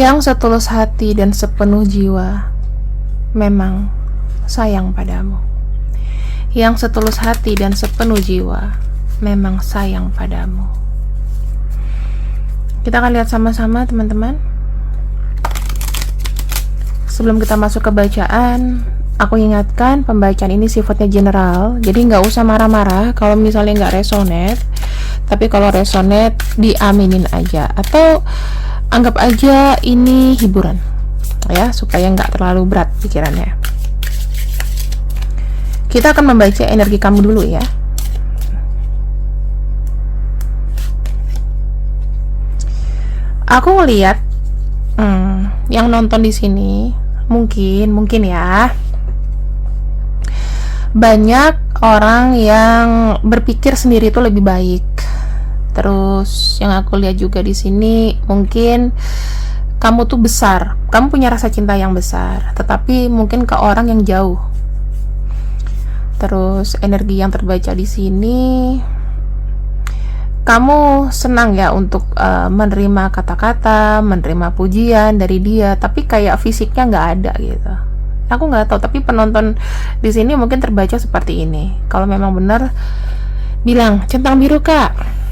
Yang setulus hati dan sepenuh jiwa memang sayang padamu. Yang setulus hati dan sepenuh jiwa memang sayang padamu. Kita akan lihat sama-sama, teman-teman. Sebelum kita masuk ke bacaan, aku ingatkan pembacaan ini sifatnya general, jadi nggak usah marah-marah kalau misalnya nggak resonate. Tapi kalau resonate, diaminin aja, atau anggap aja ini hiburan, ya, supaya nggak terlalu berat pikirannya. Kita akan membaca energi kamu dulu ya. Aku ngeliat yang nonton di sini mungkin ya, banyak orang yang berpikir sendiri itu lebih baik. Terus yang aku lihat juga di sini, mungkin kamu tuh besar, kamu punya rasa cinta yang besar, tetapi mungkin ke orang yang jauh. Terus energi yang terbaca di sini, kamu senang ya untuk menerima kata-kata, menerima pujian dari dia, tapi kayak fisiknya nggak ada gitu. Aku nggak tahu, tapi penonton di sini mungkin terbaca seperti ini. Kalau memang benar, bilang centang biru kak.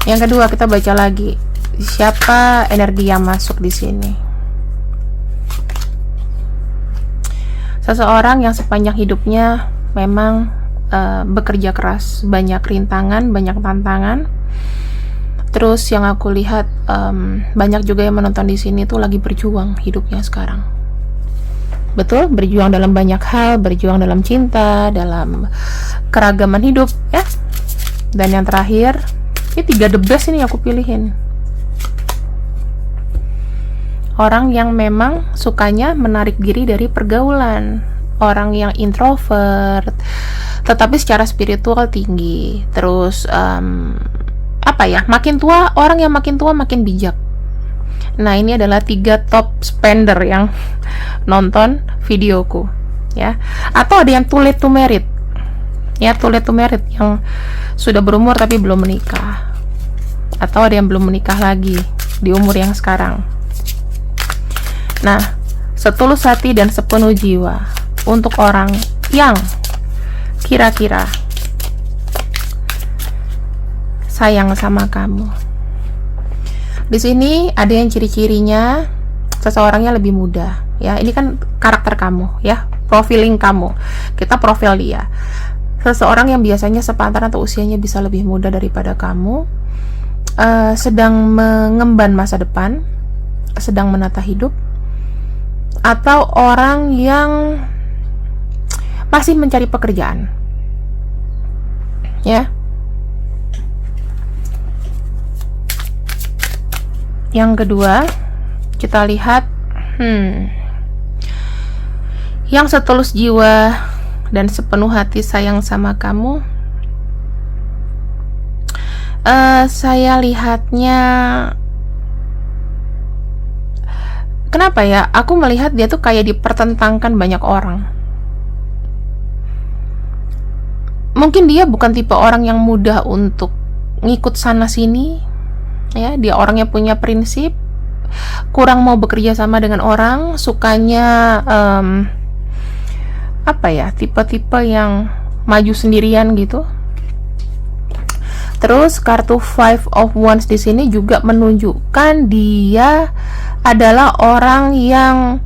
Yang kedua, kita baca lagi siapa energi yang masuk di sini. Seseorang yang sepanjang hidupnya memang bekerja keras, banyak rintangan, banyak tantangan. Terus yang aku lihat banyak juga yang menonton di sini tuh lagi berjuang hidupnya sekarang. Betul, berjuang dalam banyak hal, berjuang dalam cinta, dalam keragaman hidup ya. Dan yang terakhir, ini 3 the best ini aku pilihin. Orang yang memang sukanya menarik diri dari pergaulan, orang yang introvert, tetapi secara spiritual tinggi. Terus makin tua, orang yang makin tua makin bijak. Nah, ini adalah 3 top spender yang nonton videoku ya. Atau ada yang too late to married ya, too late to married, yang sudah berumur tapi belum menikah, atau ada yang belum menikah lagi di umur yang sekarang. Nah, setulus hati dan sepenuh jiwa untuk orang yang kira-kira sayang sama kamu. Di sini ada yang ciri-cirinya seseorangnya lebih muda ya. Ini kan karakter kamu ya, profiling kamu. Kita profil dia. Seseorang yang biasanya sepantaran atau usianya bisa lebih muda daripada kamu, sedang mengemban masa depan, sedang menata hidup, atau orang yang masih mencari pekerjaan ya. Yang kedua, kita lihat yang setulus jiwa dan sepenuh hati sayang sama kamu. Saya lihatnya, kenapa ya, aku melihat dia tuh kayak dipertentangkan banyak orang. Mungkin dia bukan tipe orang yang mudah untuk ngikut sana sini ya. Dia orangnya punya prinsip, kurang mau bekerja sama dengan orang, sukanya tipe-tipe yang maju sendirian gitu. Terus kartu 5 of Wands di sini juga menunjukkan dia adalah orang yang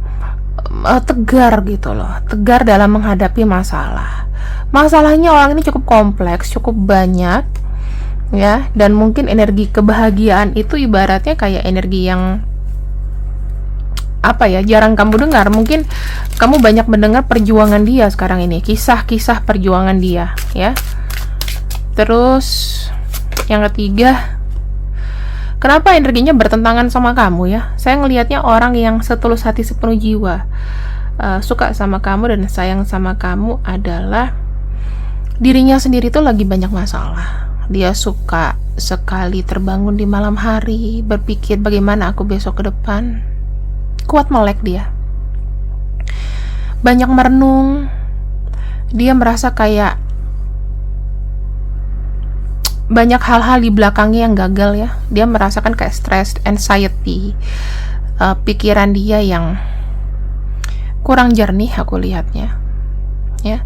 tegar gitu loh, tegar dalam menghadapi masalah. Masalahnya orang ini cukup kompleks, cukup banyak ya, dan mungkin energi kebahagiaan itu ibaratnya kayak energi yang jarang kamu dengar. Mungkin kamu banyak mendengar perjuangan dia sekarang ini, kisah-kisah perjuangan dia ya. Terus yang ketiga, kenapa energinya bertentangan sama kamu ya? Saya ngelihatnya orang yang setulus hati sepenuh jiwa suka sama kamu dan sayang sama kamu adalah dirinya sendiri tuh lagi banyak masalah. Dia suka sekali terbangun di malam hari, berpikir bagaimana aku besok ke depan. Kuat melek dia, banyak merenung. Dia merasa kayak banyak hal-hal di belakangnya yang gagal ya. Dia merasakan kayak stress, anxiety, pikiran dia yang kurang jernih aku lihatnya ya.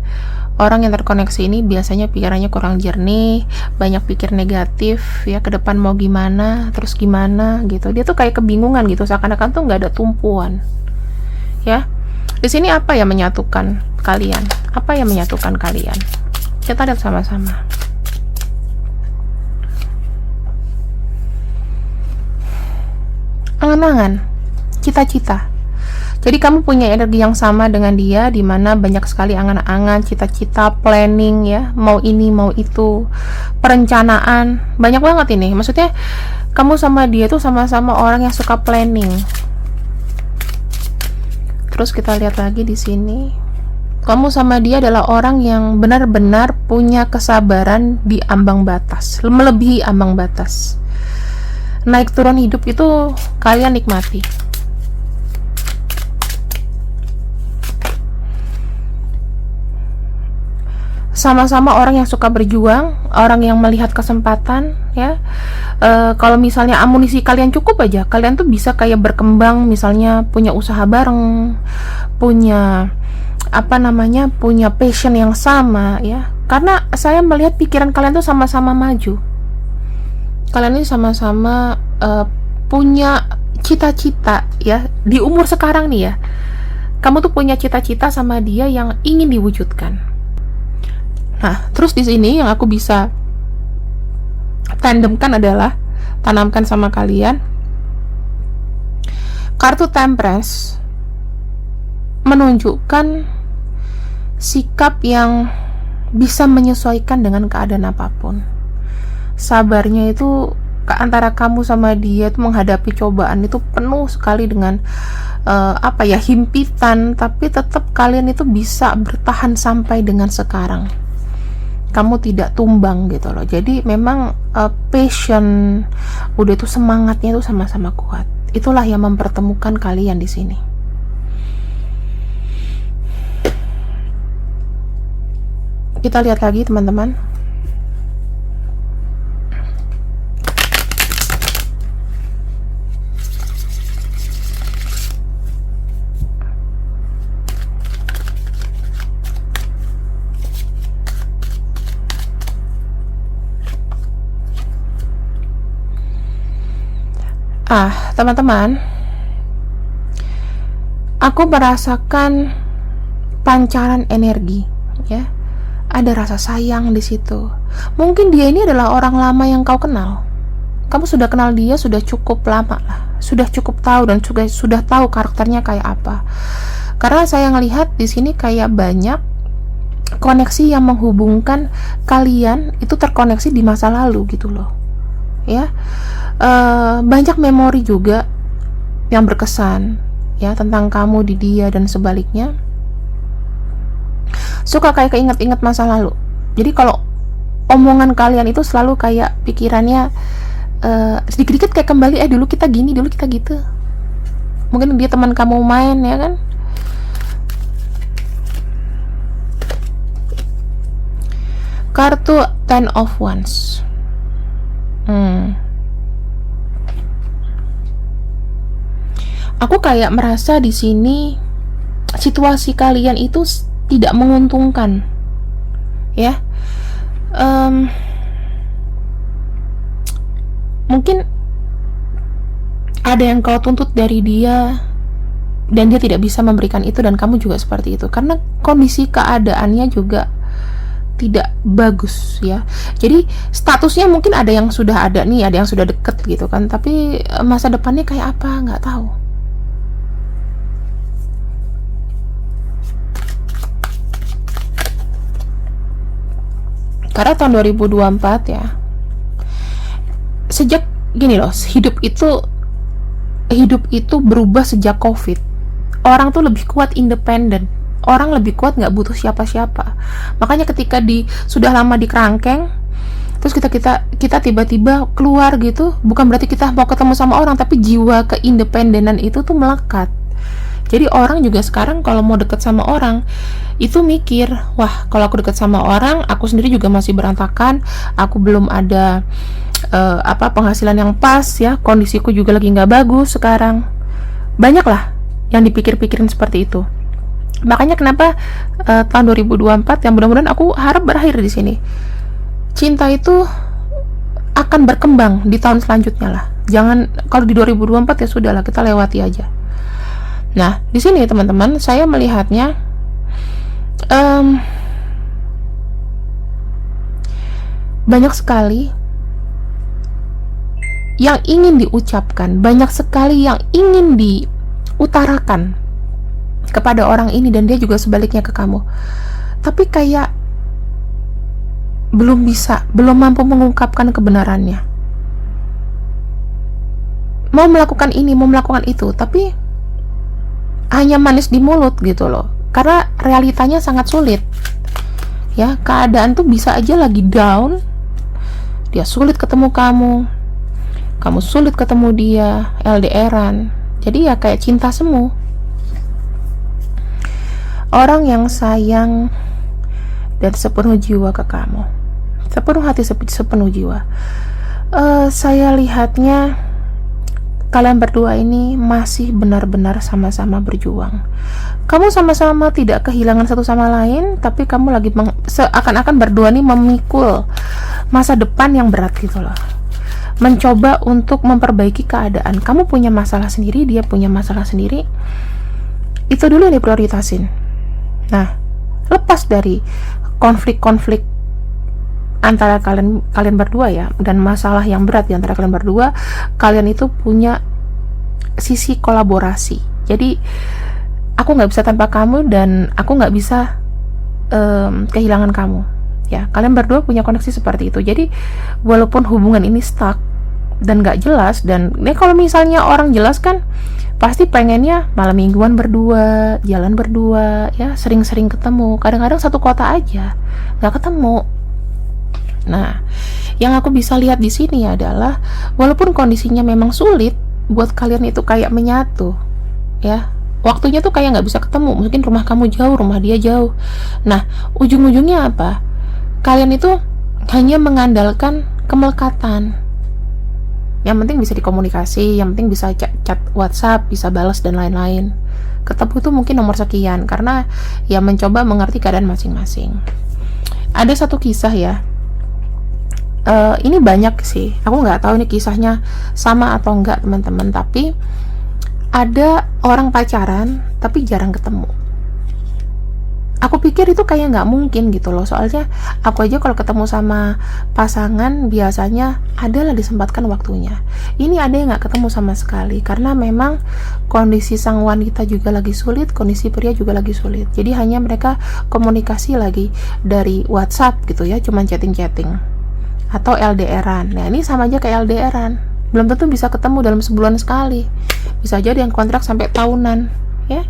Orang yang terkoneksi ini biasanya pikirannya kurang jernih, banyak pikir negatif ya, ke depan mau gimana, terus gimana gitu. Dia tuh kayak kebingungan gitu, seakan-akan tuh nggak ada tumpuan ya. Di sini apa yang menyatukan kalian? Apa yang menyatukan kalian? Kita lihat sama-sama. Angan-angan, cita-cita. Jadi kamu punya energi yang sama dengan dia, di mana banyak sekali angan-angan, cita-cita, planning ya, mau ini, mau itu, perencanaan, banyak banget ini. Maksudnya kamu sama dia tuh sama-sama orang yang suka planning. Terus kita lihat lagi di sini. Kamu sama dia adalah orang yang benar-benar punya kesabaran di ambang batas, melebihi ambang batas. Naik turun hidup itu kalian nikmati. Sama-sama orang yang suka berjuang, orang yang melihat kesempatan ya. Kalau misalnya amunisi kalian cukup aja, kalian tuh bisa kayak berkembang, misalnya punya usaha bareng, punya punya passion yang sama ya. Karena saya melihat pikiran kalian tuh sama-sama maju. Kalian ini sama-sama punya cita-cita ya. Di umur sekarang nih ya, kamu tuh punya cita-cita sama dia yang ingin diwujudkan. Nah, terus di sini yang aku bisa tandemkan adalah, tanamkan sama kalian, kartu Temperance menunjukkan sikap yang bisa menyesuaikan dengan keadaan apapun. Sabarnya itu antara kamu sama dia itu menghadapi cobaan itu penuh sekali dengan himpitan, tapi tetap kalian itu bisa bertahan sampai dengan sekarang. Kamu tidak tumbang gitu loh. Jadi memang passion, udah itu semangatnya itu sama-sama kuat. Itulah yang mempertemukan kalian di sini. Kita lihat lagi teman-teman. Teman-teman, aku merasakan pancaran energi ya. Ada rasa sayang di situ. Mungkin dia ini adalah orang lama yang kau kenal. Kamu sudah kenal dia sudah cukup lama lah. Sudah cukup tahu dan juga sudah tahu karakternya kayak apa. Karena saya ngelihat di sini kayak banyak koneksi yang menghubungkan kalian itu terkoneksi di masa lalu gitu loh. Ya. Banyak memori juga yang berkesan ya tentang kamu di dia dan sebaliknya. Suka kayak keinget-inget masa lalu. Jadi kalau omongan kalian itu selalu kayak pikirannya sedikit-sedikit kayak kembali, dulu kita gini, dulu kita gitu. Mungkin dia teman kamu main ya kan. Kartu Ten of Wands. Aku kayak merasa di sini situasi kalian itu tidak menguntungkan, ya. Mungkin ada yang kau tuntut dari dia dan dia tidak bisa memberikan itu, dan kamu juga seperti itu karena kondisi keadaannya juga tidak bagus ya. Jadi statusnya mungkin ada yang sudah ada nih, ada yang sudah deket gitu kan, tapi masa depannya kayak apa nggak tahu. Karena tahun 2024 ya, sejak gini loh, hidup itu berubah sejak COVID. Orang tuh lebih kuat independen, orang lebih kuat nggak butuh siapa-siapa. Makanya ketika sudah lama di kerangkeng, terus kita tiba-tiba keluar gitu, bukan berarti kita mau ketemu sama orang, tapi jiwa keindependenan itu tuh melekat. Jadi orang juga sekarang kalau mau deket sama orang itu mikir, wah kalau aku deket sama orang, aku sendiri juga masih berantakan, aku belum ada penghasilan yang pas ya, kondisiku juga lagi nggak bagus sekarang. Banyak lah yang dipikir-pikirin seperti itu. Makanya kenapa tahun 2024 yang mudah-mudahan aku harap berakhir di sini. Cinta itu akan berkembang di tahun selanjutnya lah. Jangan kalau di 2024 ya sudahlah, kita lewati aja. Nah, di sini teman-teman, saya melihatnya banyak sekali yang ingin diucapkan, banyak sekali yang ingin diutarakan kepada orang ini dan dia juga sebaliknya ke kamu. Tapi kayak belum bisa, belum mampu mengungkapkan kebenarannya. Mau melakukan ini, mau melakukan itu, tapi hanya manis di mulut gitu loh. Karena realitanya sangat sulit. Ya, keadaan tuh bisa aja lagi down. Dia sulit ketemu kamu. Kamu sulit ketemu dia, LDRan. Jadi ya kayak cinta semu. Orang yang sayang dan sepenuh jiwa ke kamu, sepenuh hati, sepenuh jiwa. Saya lihatnya kalian berdua ini masih benar-benar sama-sama berjuang. Kamu sama-sama tidak kehilangan satu sama lain, tapi kamu lagi seakan-akan berdua nih memikul masa depan yang berat gitu loh. Mencoba untuk memperbaiki keadaan. Kamu punya masalah sendiri, dia punya masalah sendiri. Itu dulu yang diprioritasin. Nah, lepas dari konflik-konflik antara kalian berdua ya, dan masalah yang berat di antara kalian berdua, kalian itu punya sisi kolaborasi. Jadi aku nggak bisa tanpa kamu dan aku nggak bisa kehilangan kamu. Ya, kalian berdua punya koneksi seperti itu. Jadi walaupun hubungan ini stuck dan nggak jelas, dan kalau misalnya orang jelas kan pasti pengennya malam mingguan berdua, jalan berdua, ya sering-sering ketemu. Kadang-kadang satu kota aja nggak ketemu. Nah, yang aku bisa lihat di sini adalah walaupun kondisinya memang sulit buat kalian itu kayak menyatu, ya waktunya tuh kayak nggak bisa ketemu. Mungkin rumah kamu jauh, rumah dia jauh. Nah, ujung-ujungnya apa? Kalian itu hanya mengandalkan kemelekatan. Yang penting bisa dikomunikasi, yang penting bisa chat WhatsApp, bisa balas dan lain-lain. Ketemu itu mungkin nomor sekian, karena ya mencoba mengerti keadaan masing-masing. Ada satu kisah ya. Ini banyak sih. Aku nggak tahu ini kisahnya sama atau enggak teman-teman. Tapi ada orang pacaran tapi jarang ketemu. Aku pikir itu kayak nggak mungkin gitu loh. Soalnya aku aja kalau ketemu sama pasangan biasanya adalah disempatkan waktunya. Ini ada yang nggak ketemu sama sekali karena memang kondisi sang wanita juga lagi sulit, kondisi pria juga lagi sulit. Jadi hanya mereka komunikasi lagi dari WhatsApp gitu ya, cuman chatting-chatting atau LDRan. Nah ini sama aja kayak LDRan, belum tentu bisa ketemu dalam sebulan sekali. Bisa jadi yang kontrak sampai tahunan ya.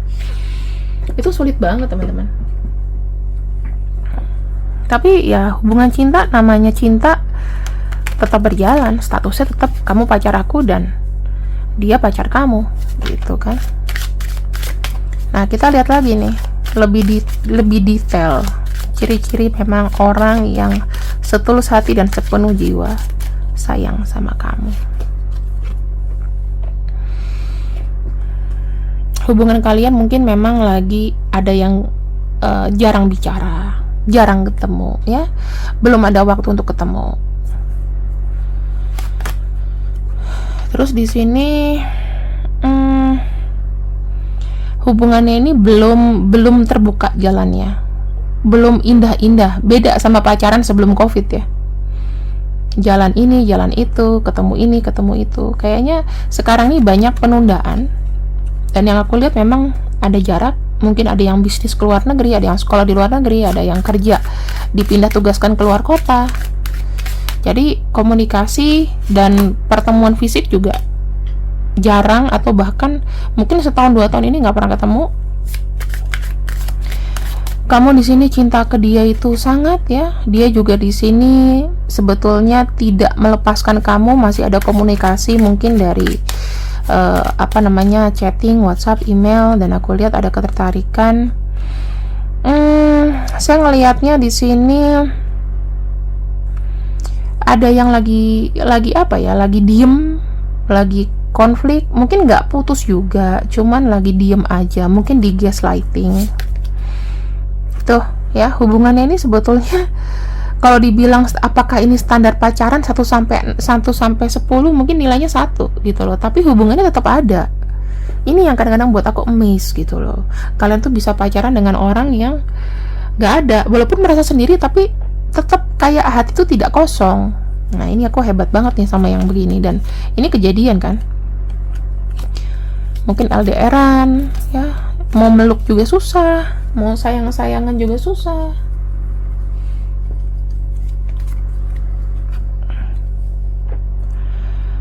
Itu sulit banget teman-teman. Tapi ya hubungan cinta, namanya cinta tetap berjalan, statusnya tetap kamu pacar aku dan dia pacar kamu gitu kan. Nah kita lihat lagi nih lebih detail ciri-ciri memang orang yang setulus hati dan sepenuh jiwa sayang sama kamu. Hubungan kalian mungkin memang lagi ada yang jarang bicara, jarang ketemu ya, belum ada waktu untuk ketemu. Terus di sini hubungannya ini belum terbuka jalannya, belum indah-indah. Beda sama pacaran sebelum COVID ya, jalan ini jalan itu, ketemu ini ketemu itu. Kayaknya sekarang ini banyak penundaan. Dan yang aku lihat memang ada jarak. Mungkin ada yang bisnis ke luar negeri, ada yang sekolah di luar negeri, ada yang kerja dipindah tugaskan ke luar kota. Jadi komunikasi dan pertemuan fisik juga jarang, atau bahkan mungkin setahun 2 tahun ini nggak pernah ketemu. Kamu di sini cinta ke dia itu sangat ya. Dia juga di sini sebetulnya tidak melepaskan kamu, masih ada komunikasi mungkin dari apa namanya, chatting, WhatsApp, email, dan aku lihat ada ketertarikan. Saya ngelihatnya di sini ada yang lagi apa ya, lagi diem, lagi konflik, mungkin nggak putus juga, cuman lagi diem aja, mungkin di gaslighting. Tuh ya, hubungannya ini sebetulnya kalau dibilang apakah ini standar pacaran 1 sampai 10, mungkin nilainya 1 gitu loh, tapi hubungannya tetap ada. Ini yang kadang-kadang buat aku amazed gitu loh. Kalian tuh bisa pacaran dengan orang yang nggak ada, walaupun merasa sendiri, tapi tetap kayak hati itu tidak kosong. Nah, ini aku hebat banget nih sama yang begini, dan ini kejadian kan. Mungkin LDRan ya, mau meluk juga susah, mau sayang-sayangan juga susah.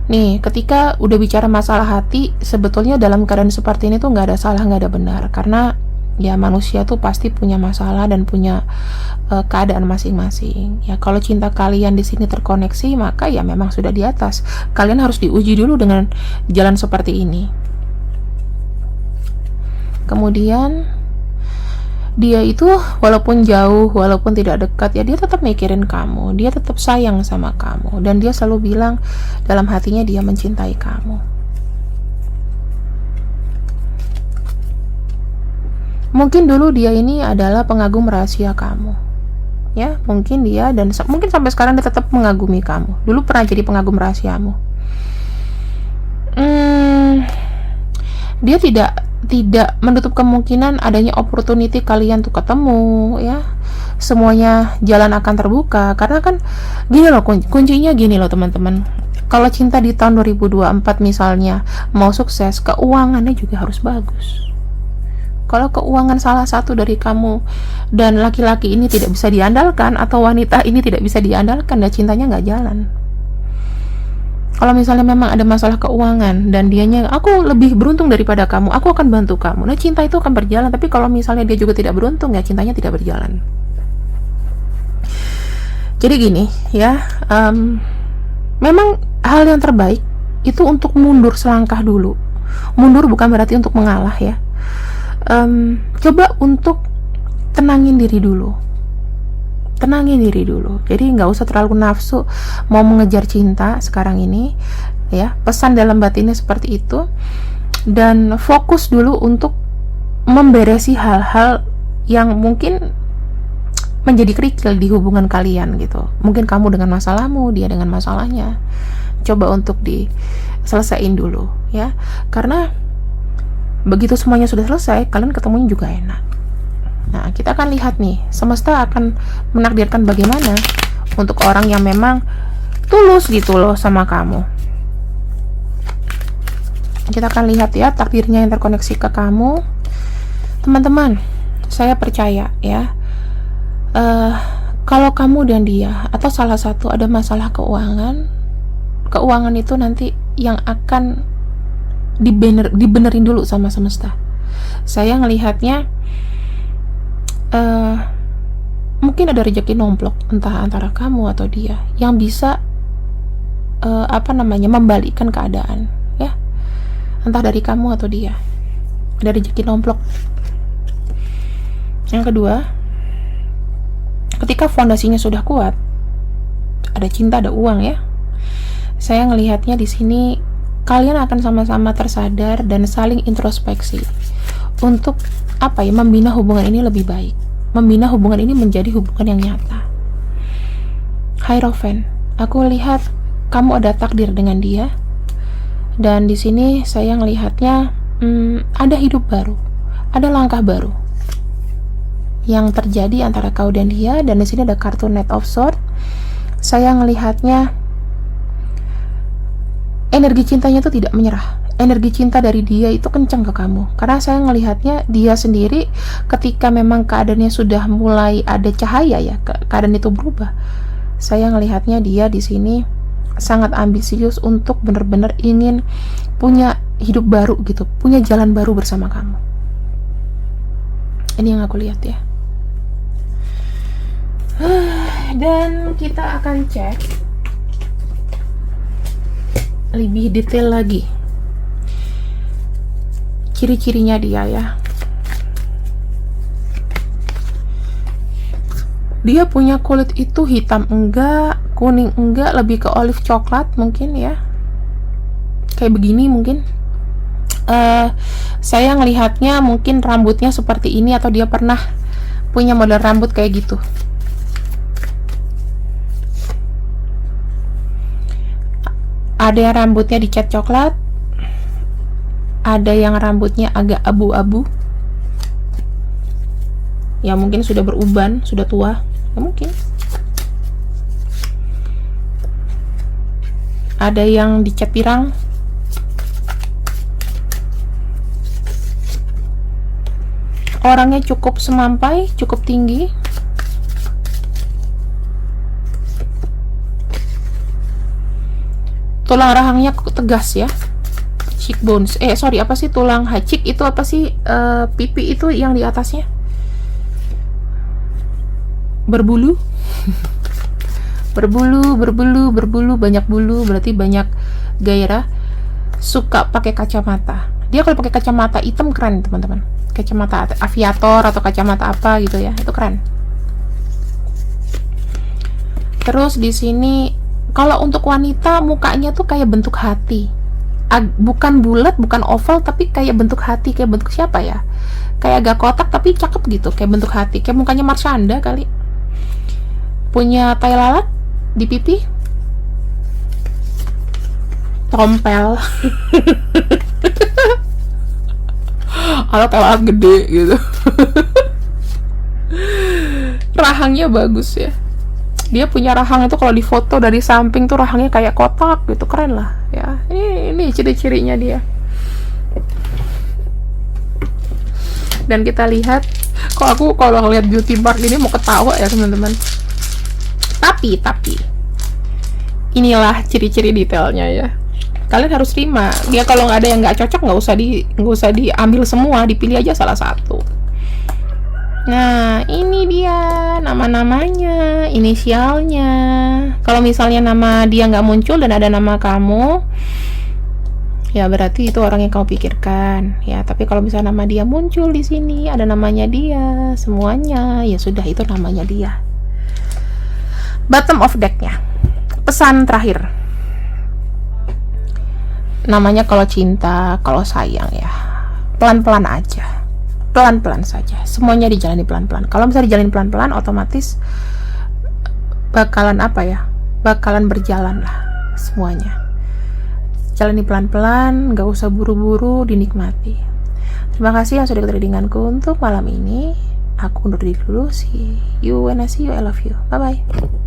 Nih, ketika udah bicara masalah hati, sebetulnya dalam keadaan seperti ini tuh nggak ada salah, nggak ada benar, karena ya manusia tuh pasti punya masalah dan punya keadaan masing-masing. Ya kalau cinta kalian di sini terkoneksi, maka ya memang sudah di atas. Kalian harus diuji dulu dengan jalan seperti ini. Kemudian dia itu walaupun jauh, walaupun tidak dekat, ya dia tetap mikirin kamu, dia tetap sayang sama kamu, dan dia selalu bilang dalam hatinya dia mencintai kamu. Mungkin dulu dia ini adalah pengagum rahasia kamu, ya mungkin dia, dan mungkin sampai sekarang dia tetap mengagumi kamu. Dulu pernah jadi pengagum rahasiamu. Dia tidak menutup kemungkinan adanya opportunity kalian tuh ketemu, ya semuanya jalan akan terbuka, karena kan gini loh, kuncinya gini loh teman-teman. Kalau cinta di tahun 2024 misalnya mau sukses, keuangannya juga harus bagus. Kalau keuangan salah satu dari kamu dan laki-laki ini tidak bisa diandalkan, atau wanita ini tidak bisa diandalkan, dan cintanya nggak jalan. Kalau misalnya memang ada masalah keuangan dan dianya, aku lebih beruntung daripada kamu, aku akan bantu kamu, nah cinta itu akan berjalan. Tapi kalau misalnya dia juga tidak beruntung, ya cintanya tidak berjalan. Jadi gini ya, memang hal yang terbaik itu untuk mundur selangkah dulu. Mundur bukan berarti untuk mengalah ya. Coba untuk tenangin diri dulu. Jadi nggak usah terlalu nafsu mau mengejar cinta sekarang ini ya. Pesan dalam batinnya seperti itu, dan fokus dulu untuk memberesi hal-hal yang mungkin menjadi kerikil di hubungan kalian gitu. Mungkin kamu dengan masalahmu, dia dengan masalahnya, coba untuk diselesain dulu ya, karena begitu semuanya sudah selesai, kalian ketemunya juga enak. Nah, kita akan lihat nih, semesta akan menakdirkan bagaimana untuk orang yang memang tulus gitu loh sama kamu. Kita akan lihat ya takdirnya yang terkoneksi ke kamu. Teman-teman, saya percaya ya, kalau kamu dan dia atau salah satu ada masalah keuangan itu nanti yang akan dibenerin dulu sama semesta. Saya ngelihatnya mungkin ada rezeki nomplok, entah antara kamu atau dia, yang bisa membalikkan keadaan ya, entah dari kamu atau dia. Ada rezeki nomplok. Yang kedua, ketika fondasinya sudah kuat, ada cinta, ada uang ya, saya ngelihatnya di sini kalian akan sama-sama tersadar dan saling introspeksi untuk membina hubungan ini lebih baik, membina hubungan ini menjadi hubungan yang nyata. Hierophant, aku lihat kamu ada takdir dengan dia, dan di sini saya ngelihatnya ada hidup baru, ada langkah baru yang terjadi antara kau dan dia. Dan di sini ada kartu Knight of Swords. Saya ngelihatnya energi cintanya itu tidak menyerah. Energi cinta dari dia itu kencang ke kamu, karena saya ngelihatnya dia sendiri ketika memang keadaannya sudah mulai ada cahaya ya, keadaan itu berubah. Saya ngelihatnya dia di sini sangat ambisius untuk benar-benar ingin punya hidup baru gitu, punya jalan baru bersama kamu. Ini yang aku lihat ya. Dan kita akan cek lebih detail lagi ciri-cirinya dia ya. Dia punya kulit itu hitam enggak, kuning enggak, lebih ke olive coklat mungkin ya. Kayak begini mungkin. Saya ngelihatnya mungkin rambutnya seperti ini, atau dia pernah punya model rambut kayak gitu. Ada yang rambutnya dicat coklat, ada yang rambutnya agak abu-abu. Ya mungkin sudah beruban, sudah tua. Ya mungkin. Ada yang dicat pirang. Orangnya cukup semampai, cukup tinggi. Tulang rahangnya tegas ya. Cheekbones. Sorry, apa sih tulang cheek itu apa sih? Pipi itu yang di atasnya. Berbulu. berbulu, banyak bulu, berarti banyak gairah. Suka pakai kacamata. Dia kalau pakai kacamata hitam keren, teman-teman. Kacamata aviator atau kacamata apa gitu ya, itu keren. Terus di sini kalau untuk wanita mukanya tuh kayak bentuk hati. Bukan bulat, bukan oval, tapi kayak bentuk hati. Kayak bentuk siapa ya? Kayak agak kotak tapi cakep gitu, kayak bentuk hati. Kayak mukanya Marshanda kali. Punya tai lalat di pipi. Tompel. Atau tai lalat gede gitu. Rahangnya bagus ya. Dia punya rahang itu kalau difoto dari samping tuh rahangnya kayak kotak gitu, keren lah ya. Ini ciri-cirinya dia. Dan kita lihat, kok aku kalau ngeliat beauty bar ini mau ketawa ya teman-teman. Tapi inilah ciri-ciri detailnya ya. Kalian harus terima. Dia kalau nggak ada yang nggak cocok, nggak usah diambil semua, dipilih aja salah satu. Nah, ini dia nama-namanya, inisialnya. Kalau misalnya nama dia nggak muncul dan ada nama kamu, ya berarti itu orang yang kamu pikirkan ya. Tapi kalau misalnya nama dia muncul di sini, ada namanya dia, semuanya, ya sudah, itu namanya dia. Bottom of deck-nya, pesan terakhir. Namanya kalau cinta, kalau sayang ya, pelan-pelan aja. Pelan-pelan saja, semuanya dijalani pelan-pelan. Kalau misalnya dijalani pelan-pelan, otomatis bakalan bakalan berjalan lah semuanya. Jalani pelan-pelan, gak usah buru-buru, dinikmati. Terima kasih yang sudah keterdinganku untuk malam ini. Aku undur diri dulu. See you when I see you. I love you. Bye-bye.